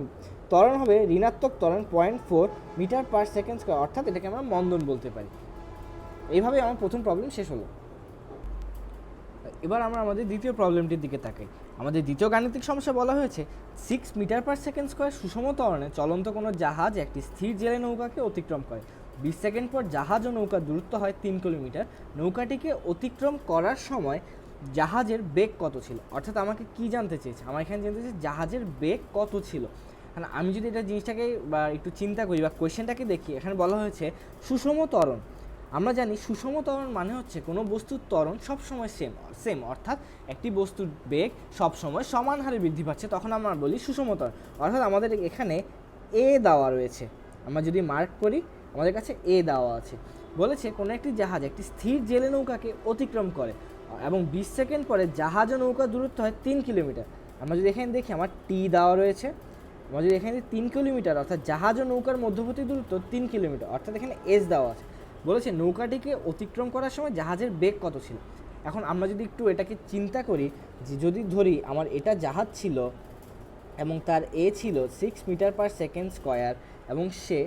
S1: ত্বরণ হবে ঋণাত্মক ত্বরণ 0.4 মিটার পার সেকেন্ড স্কোয়ার, অর্থাৎ এটাকে আমরা মন্দন বলতে পারি। এইভাবে আমার প্রথম প্রবলেম শেষ হলো। এবার আমরা আমাদের দ্বিতীয় প্রবলেমটির দিকে তাকাই। আমাদের দ্বিতীয় গাণিতিক সমস্যা বলা হয়েছে 6 মিটার পার সেকেন্ড স্কোয়ার সুষম ত্বরণে চলন্ত কোনো জাহাজ একটি স্থির জেলে নৌকাকে অতিক্রম করে। 20 সেকেন্ড পর জাহাজ ও নৌকার দূরত্ব হয় 3 কিলোমিটার। নৌকাটিকে অতিক্রম করার সময় জাহাজের বেগ কত ছিল? অর্থাৎ আমাকে কি জানতে চেয়েছে? আমার এখানে জানতে চেয়েছে জাহাজের বেগ কত ছিল। কারণ আমি যদি এটা জিনিসটাকে বা একটু চিন্তা করি বা কোয়েশ্চেনটাকে দেখি, এখানে বলা হয়েছে সুষম ত্বরণ। আমরা জানি সুষম ত্বরণ মানে হচ্ছে কোনো বস্তুর ত্বরণ সবসময় সেম, অর্থাৎ একটি বস্তুর বেগ সবসময় সমান হারে বৃদ্ধি পাচ্ছে, তখন আমরা বলি সুষম ত্বরণ। অর্থাৎ আমাদের এখানে এ দেওয়া রয়েছে, আমরা যদি মার্ক করি আমাদের কাছে এ দেওয়া আছে। বলেছে কোনো একটি জাহাজ একটি স্থির জেলে নৌকাকে অতিক্রম করে এবং 20 সেকেন্ড পরে জাহাজ ও নৌকার দূরত্ব হয় 3 কিলোমিটার। আমরা যদি এখানে দেখি আমার টি দেওয়া রয়েছে, আমরা যদি এখানে 3 কিলোমিটার, অর্থাৎ জাহাজ ও নৌকার মধ্যবর্তী দূরত্ব 3 কিলোমিটার, অর্থাৎ এখানে এস দেওয়া আছে। বলেছে নৌকাটিকে অতিক্রম করার সময় জাহাজের বেগ কত ছিল। এখন আমরা যদি একটু এটাকে চিন্তা করি যে যদি ধরি আমার এটা জাহাজ ছিল এবং তার এ ছিল 6 মিটার পার সেকেন্ড স্কোয়ার, এবং সে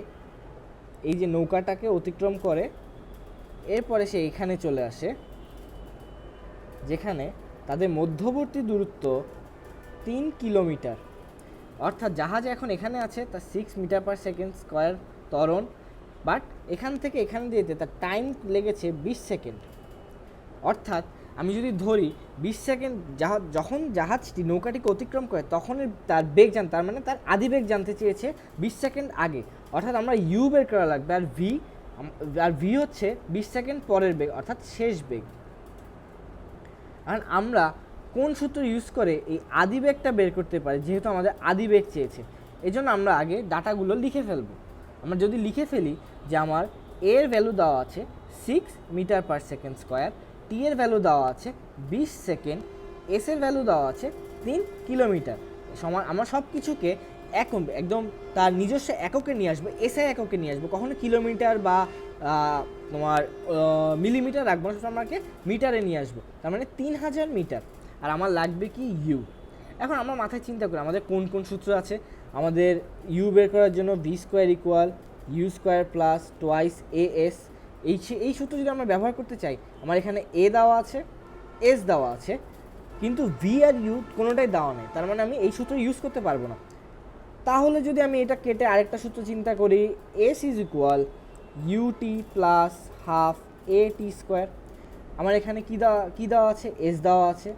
S1: এই যে নৌকাটাকে অতিক্রম করে, এরপরে সে এখানে চলে আসে যেখানে তাদের মধ্যবর্তী দূরত্ব 3 কিলোমিটার, অর্থাৎ জাহাজ এখন এখানে আছে, তার 6 মিটার পার সেকেন্ড স্কোয়ার ত্বরণ, বাট এখান থেকে এখানে যেতে তার টাইম লেগেছে 20 সেকেন্ড। অর্থাৎ আমি যদি ধরি 20 সেকেন্ড যখন জাহাজটি নৌকাটিকে অতিক্রম করে তখন তার বেগ তার মানে তার আদি বেগ জানতে চেয়েছে 20 সেকেন্ড আগে, অর্থাৎ আমরা ইউ বের করা লাগবে, আর ভি হচ্ছে 20 সেকেন্ড পরের বেগ অর্থাৎ শেষ বেগ। আর আমরা কোন সূত্র ইউজ করে এই আদি বেগটা বের করতে পারি, যেহেতু আমাদের আদি বেগ চেয়েছে, এই জন্য আমরা আগে ডাটাগুলো লিখে ফেলবো। আমরা যদি লিখে ফেলি যে আমার এর ভ্যালু দেওয়া আছে 6 মিটার পার সেকেন্ড স্কোয়ার, টি এর ভ্যালু দেওয়া আছে 20 সেকেন্ড, এস এর ভ্যালু দেওয়া আছে 3 কিলোমিটার, আমার সব কিছুকে একদম তার নিজস্ব এককে নিয়ে আসবো, এসআই এককে নিয়ে আসবো, কখনো কিলোমিটার বা তোমার মিলিমিটার রাখবো না, আমাকে মিটারে নিয়ে আসবো, তার মানে 3000 মিটার। আর আমার লাগবে কি ইউ। এখন আমরা মাথায় চিন্তা করি আমাদের কোন কোন সূত্র আছে। আমাদের ইউ বের করার জন্য V square equal you square plus twice A S, এই সূত্র যদি আমরা ব্যবহার করতে চাই, আমার এখানে এ দেওয়া আছে, এস দেওয়া আছে, কিন্তু ভি আর ইউ কোনোটাই দেওয়া নেই, তার মানে আমি এই সূত্র ইউজ করতে পারবো না। তাহলে যদি আমি এটা কেটে আরেকটা সূত্র চিন্তা করি, S is equal UT plus half A T square, আমার এখানে কী দেওয়া আছে, এস দেওয়া আছে,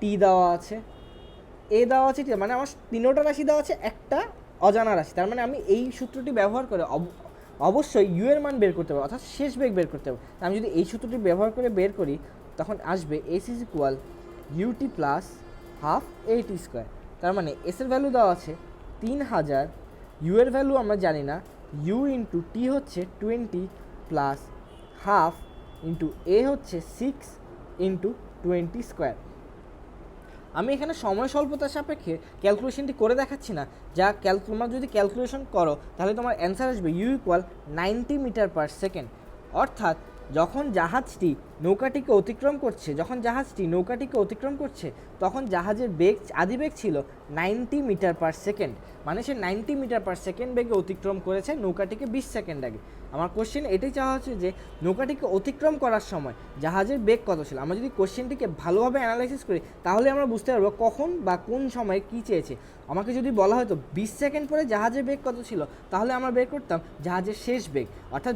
S1: টি দেওয়া আছে, এ দেওয়া আছে, মানে আমার তিনোটা রাশি দেওয়া আছে, একটা অজানা রাশি, তার মানে আমি এই সূত্রটি ব্যবহার করে অবশ্যই ইউ এর মান বের করতে পারবো, অর্থাৎ শেষ বেগ বের করতে পারবো। আমি যদি এই সূত্রটি ব্যবহার করে বের করি তখন আসবে S is equal UT plus half A T square, তার মানে এস এর ভ্যালু দেওয়া আছে 3000, ইউ এর ভ্যালু আমরা জানি না, ইউ ইন্টু টি হচ্ছে 20 প্লাস হাফ ইন্টু এ হচ্ছে 6 ইন্টু 20 স্কোয়ার। আমি এখানে সময় স্বল্পতার সাপেক্ষে ক্যালকুলেশনটি করে দেখাচ্ছি না, তোমরা যদি ক্যালকুলেশন করো তাহলে তোমার অ্যান্সার আসবে U equal 90 metre per second. অর্থাৎ যখন জাহাজটি নৌকাটিকে অতিক্রম করছে তখন জাহাজের আদি বেগ ছিল 90 মিটার পার সেকেন্ড, মানে সে 90 মিটার পার সেকেন্ড বেগে অতিক্রম করেছে নৌকাটিকে 20 সেকেন্ড আগে। আমার কোশ্চেন এটাই চাওয়া হচ্ছে যে নৌকাটিকে অতিক্রম করার সময় জাহাজের বেগ কত ছিল। আমরা যদি কোশ্চেনটিকে ভালোভাবে অ্যানালাইসিস করি তাহলে আমরা বুঝতে পারবো কখন বা কোন সময়ে কী চেয়েছে। আমাকে যদি বলা হতো 20 সেকেন্ড পরে জাহাজের বেগ কত ছিল, তাহলে আমরা বের করতাম জাহাজের শেষ বেগ, অর্থাৎ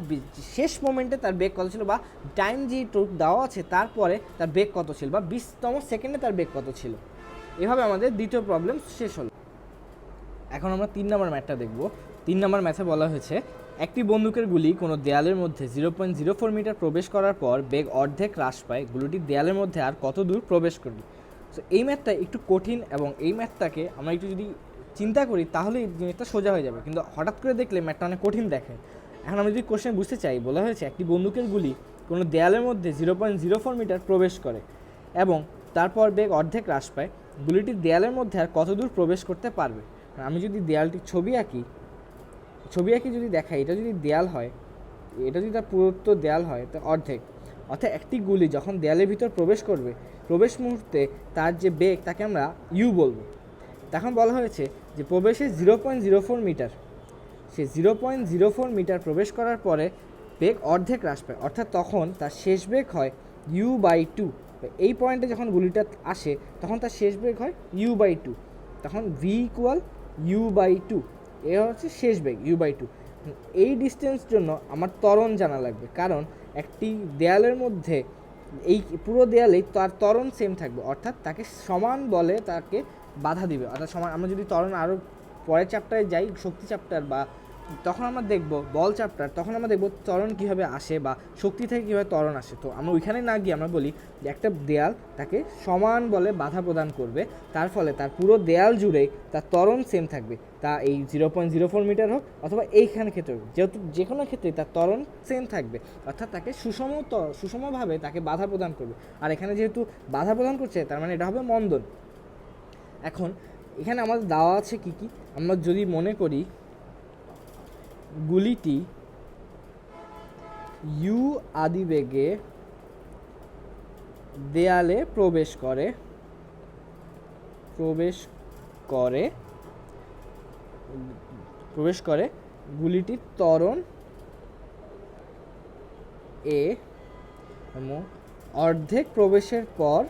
S1: শেষ মোমেন্টে তার বেগ কত ছিল, বা টাইম যেটুক দেওয়া আছে তারপরে তার বেগ কত ছিল, বা 20তম সেকেন্ডে তার বেগ কত ছিল। এভাবে আমাদের দ্বিতীয় প্রবলেম শেষ হলো। এখন আমরা 3 নম্বর ম্যাথটা দেখব। 3 নম্বর ম্যাথে বলা হয়েছে একটি বন্দুকের গুলি কোনো দেয়ালের মধ্যে 0.04 মিটার প্রবেশ করার পর বেগ অর্ধেক হ্রাস পায়, গুলিটি দেয়ালের মধ্যে আর কত দূর প্রবেশ করবে। সো এই ম্যাথটা একটু কঠিন, এবং এই ম্যাথটাকে আমরা একটু যদি চিন্তা করি তাহলে এই জিনিসটা সোজা হয়ে যাবে, কিন্তু হঠাৎ করে দেখলে ম্যাথটা অনেক কঠিন দেখে। এখন আমি যদি কোশ্চেন বুঝতে চাই, বলা হয়েছে একটি বন্দুকের গুলি কোনো দেয়ালের মধ্যে 0.04 মিটার প্রবেশ করে এবং তারপর বেগ অর্ধেক হ্রাস পায়, গুলিটি দেয়ালের মধ্যে আর কত দূর প্রবেশ করতে পারবে। আমি যদি দেয়ালটির ছবি আঁকি যদি দেখাই, এটা যদি দেয়াল হয়, এটা যদি তার পুরুত্ব দেয়াল হয় তো অর্থাৎ একটি গুলি যখন দেয়ালের ভিতর প্রবেশ করবে, প্রবেশ মুহূর্তে তার যে বেগ তাকে আমরা ইউ বলবো। তখন বলা হয়েছে যে প্রবেশে 0.04 মিটার, সে 0.04 মিটার প্রবেশ করার পরে বেগ অর্ধেক হ্রাস পায়, অর্থাৎ তখন তার শেষ বেগ হয় u/2। এই পয়েন্টে যখন গুলিটা আসে তখন তার শেষ বেগ হয় u/2, তখন v ইকুয়াল u/2, এ হচ্ছে শেষ বেগ u/2। এই ডিস্টেন্স জন্য আমার ত্বরণ জানা লাগবে, কারণ একটি দেয়ালের মধ্যে এই পুরো দেয়ালেই তার ত্বরণ সেম থাকবে, অর্থাৎ তাকে সমান বলে তাকে বাধা দিবে, অর্থাৎ সমান। আমরা যদি ত্বরণ আরও পরের চ্যাপ্টারে যাই, শক্তি চ্যাপ্টার, বা তখন আমরা দেখব বল চ্যাপ্টার, তখন আমরা দেখব ত্বরণ কীভাবে আসে বা শক্তি থেকে কীভাবে ত্বরণ আসে। তো আমরা ওইখানে না গিয়ে আমরা বলি যে একটা দেয়াল তাকে সমান বলে বাধা প্রদান করবে, তার ফলে তার পুরো দেয়াল জুড়েই তার ত্বরণ সেম থাকবে, তা এই 0.04 মিটার হোক অথবা এইখানে ক্ষেত্রে হোক, যেহেতু যে কোনো ক্ষেত্রেই তার ত্বরণ সেম থাকবে, অর্থাৎ তাকে সুষমভাবে তাকে বাধা প্রদান করবে। আর এখানে যেহেতু বাধা প্রদান করছে তার মানে এটা হবে মন্দন। এখন এখানে আমাদের দেওয়া আছে কি কি, আমরা যদি মনে করি গুলিটি ইউ আদিবেগে দেয়ালে প্রবেশ করে গুলিটির ত্বরণ এ এবং অর্ধেক প্রবেশের পর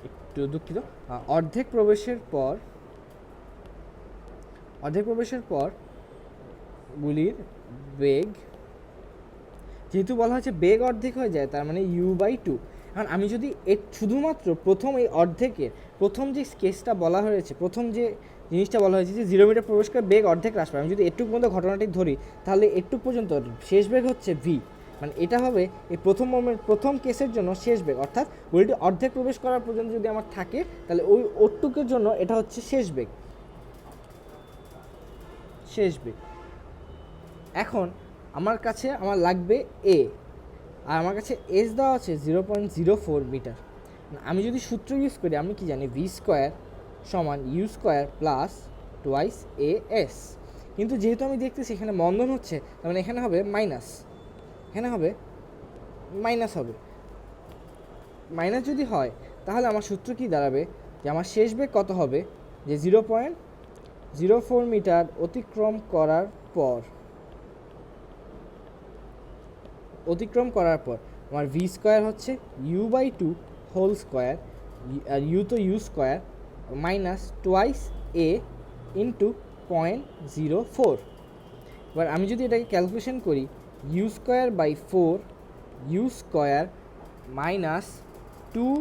S1: একটু দুঃখিত, অর্ধেক প্রবেশের পর অর্ধেক প্রবেশের পর গুলির বেগ, যেহেতু বলা হয়েছে বেগ অর্ধেক হয়ে যায়, তার মানে u/2। এখন আমি যদি শুধুমাত্র প্রথম এই অর্ধেকের প্রথম যে কেসটা বলা হয়েছে, প্রথম যে জিনিসটা বলা হয়েছে যে 0 মিটার প্রবেশ করে বেগ অর্ধেক হ্রাস পায়, আমি যদি এটুকু পর্যন্ত ঘটনাটি ধরি, তাহলে এটুকু পর্যন্ত শেষ বেগ হচ্ছে v, মানে এটা হবে এই প্রথম কেসের জন্য শেষ বেগ, অর্থাৎ গলিটি অর্ধেক প্রবেশ করার পর্যন্ত যদি আমার থাকে, তাহলে ওই ওটুকের জন্য এটা হচ্ছে শেষ বেগ। এখন আমার লাগবে a, আর আমার কাছে s দেওয়া আছে 0.04 মিটার। আমি যদি সূত্র ইউজ করি, আমি কি জানি v² সমান u² প্লাস টোয়াইস as, কিন্তু যেহেতু আমি দেখতেছি এখানে মন্দন হচ্ছে, তার মানে এখানে হবে মাইনাস, মাইনাস যদি হয় তাহলে আমার সূত্র কি দাঁড়াবে, যে আমার শেষ বেগ কত হবে, যে 0.04 মিটার অতিক্রম করার পর আমার v² হচ্ছে u/2 হোল স্কোয়ার, আর u তো u² minus twice a into 0.04। এবার আমি যদি এটাকে ক্যালকুলেশন করি, u²/4 u² minus 2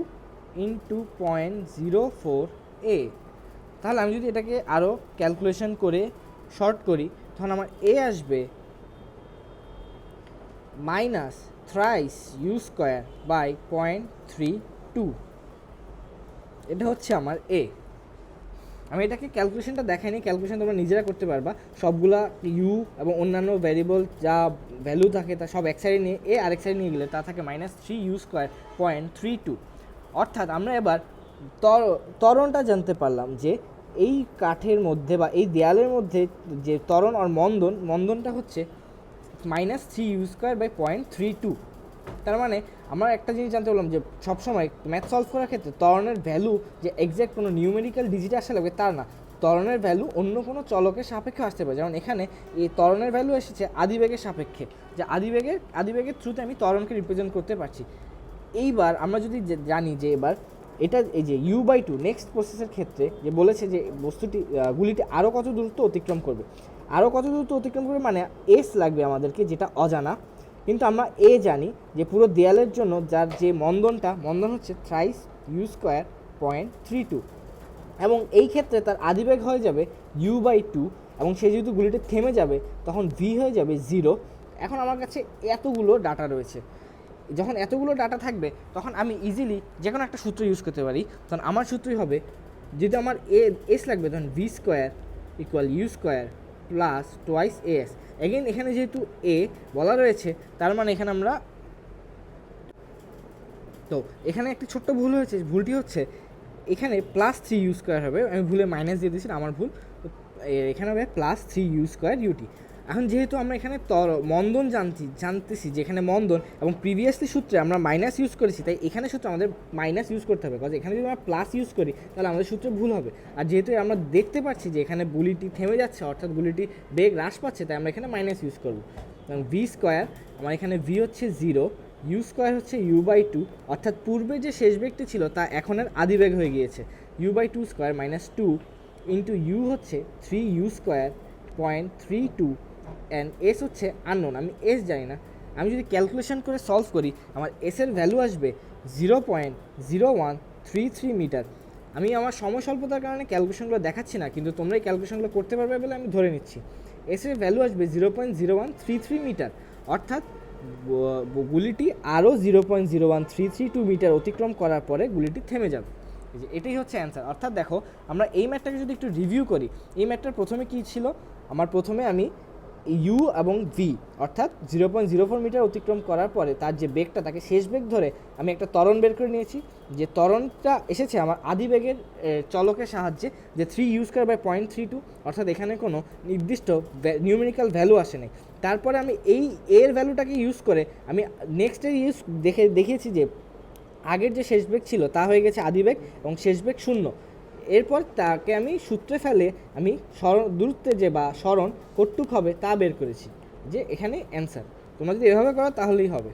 S1: into 0.04 a, তাহলে আমি যদি এটাকে আরও ক্যালকুলেশন করে শর্ট করি, তখন আমার a আসবে মাইনাস থ্রাইস u²/0.32। এটা হচ্ছে আমার a। আমি এটাকে ক্যালকুলেশনটা দেখাইনি, ক্যালকুলেশন তোমরা নিজেরা করতে পারবা। সবগুলা ইউ এবং অন্যান্য ভ্যারিয়েবল যা ভ্যালু থাকে তা সব এক সাইডে নিয়ে এ আরেক সাইডে নিয়ে গেলে তা থাকে -3u².32। অর্থাৎ আমরা এবার ত্বরণটা জানতে পারলাম যে এই কাঠের মধ্যে বা এই দেয়ালের মধ্যে যে ত্বরণ আর মন্দনটা হচ্ছে -3u²/0.32। তার মানে আমরা একটা জিনিস জানতে পারলাম যে সবসময় ম্যাথ সলভ করার ক্ষেত্রে ত্বরণের ভ্যালু যে এক্স্যাক্ট কোনো নিউমেরিক্যাল ডিজিটে আসা লাগবে তার না, ত্বরণের ভ্যালু অন্য কোনো চলকের সাপেক্ষে আসতে পারে। যেমন এখানে এই ত্বরণের ভ্যালু এসেছে আদিবেগের সাপেক্ষে, যে আদিবেগের থ্রুতে আমি ত্বরণকে রিপ্রেজেন্ট করতে পারছি। এইবার আমরা যদি জানি যে এবার এটা এই যে u/2 নেক্সট প্রসেসের ক্ষেত্রে যে বলেছে যে গুলিটি আরও কত দূরত্ব অতিক্রম করবে, মানে এস লাগবে আমাদেরকে, যেটা অজানা। কিন্তু আমরা জানি যে পুরো দেয়ালের জন্য যার যে মন্দন হচ্ছে থ্রাইস u².32, এবং এই ক্ষেত্রে তার আদিবেগ হয়ে যাবে u/2, এবং সে যেহেতু গুলিটি থেমে যাবে তখন v হয়ে যাবে 0। এখন আমার কাছে এতগুলো ডাটা রয়েছে, যখন এতগুলো ডাটা থাকবে তখন আমি ইজিলি যে কোনো একটা সূত্র ইউজ করতে পারি। তখন আমার সূত্রই হবে, যেহেতু আমার এস লাগবে, তখন v² = u² plus twice as। Again এখানে যেহেতু এ বলা রয়েছে, তার মানে এখানে এখানে একটি ছোট্ট ভুল হয়েছে। ভুলটি হচ্ছে এখানে +3u² হবে, আমি ভুলে মাইনাস দিয়ে দিয়েছি, আমার ভুল। এখানে হবে +3u² ut। এখন যেহেতু আমরা এখানে মন্দন জানতেছি যে এখানে মন্দন, এবং প্রিভিয়াসলি সূত্রে আমরা মাইনাস ইউজ করেছি, তাই এখানে সূত্রে আমাদের মাইনাস ইউজ করতে হবে, কারণ এখানে যদি আমরা প্লাস ইউজ করি তাহলে আমাদের সূত্রে ভুল হবে। আর যেহেতু আমরা দেখতে পাচ্ছি যে এখানে গুলিটি থেমে যাচ্ছে, অর্থাৎ গুলিটি বেগ হ্রাস পাচ্ছে, তাই আমরা এখানে মাইনাস ইউজ করবো। কারণ v² আমার এখানে v হচ্ছে 0, u² হচ্ছে u/2, অর্থাৎ পূর্বে যে শেষ বেগটি ছিল তা এখনের আদিবেগ হয়ে গিয়েছে, u/2² -2 ইন্টু u হচ্ছে 3u².32, অ্যান্ড এস হচ্ছে আননোন, আমি এস জানি না। আমি যদি ক্যালকুলেশন করে সলভ করি, আমার এসের ভ্যালু আসবে 0.0133 মিটার। আমি আমার সময় স্বল্পতার কারণে ক্যালকুলেশনগুলো দেখাচ্ছি না, কিন্তু তোমরা এই ক্যালকুলেশনগুলো করতে পারবে বলে আমি ধরে নিচ্ছি। এসের ভ্যালু আসবে 0.0133 মিটার, অর্থাৎ গুলিটি আরও 0.01332 মিটার অতিক্রম করার পরে গুলিটি থেমে যাবে। এটাই হচ্ছে অ্যান্সার। অর্থাৎ দেখো, আমরা এই ম্যাথটাকে যদি একটু রিভিউ করি, এই ম্যাথটার প্রথমে কী ছিল, প্রথমে আমি ইউ এবং ভি অর্থাৎ 0.04 মিটার অতিক্রম করার পরে তার যে বেগটা, তাকে শেষ বেগ ধরে আমি একটা ত্বরণ বের করে নিয়েছি, যে ত্বরণটা এসেছে আমার আদিবেগের চলকের সাহায্যে, যে 3u²/0.32, অর্থাৎ এখানে কোনো নির্দিষ্ট নিউমেরিক্যাল ভ্যালু আসে নাই। তারপরে আমি এর ভ্যালুটাকে ইউজ করে আমি নেক্সটের দেখিয়েছি যে আগের যে শেষ বেগ ছিল তা হয়ে গেছে আদিবেগ, এবং শেষ বেগ 0। এরপর তাকে আমি সূত্রে ফেলে আমি দূরত্বে যে বা সরণ কতটুক হবে তা বের করেছি, যে এখানে অ্যান্সার। তোমরা যদি এভাবে করো তাহলেই হবে।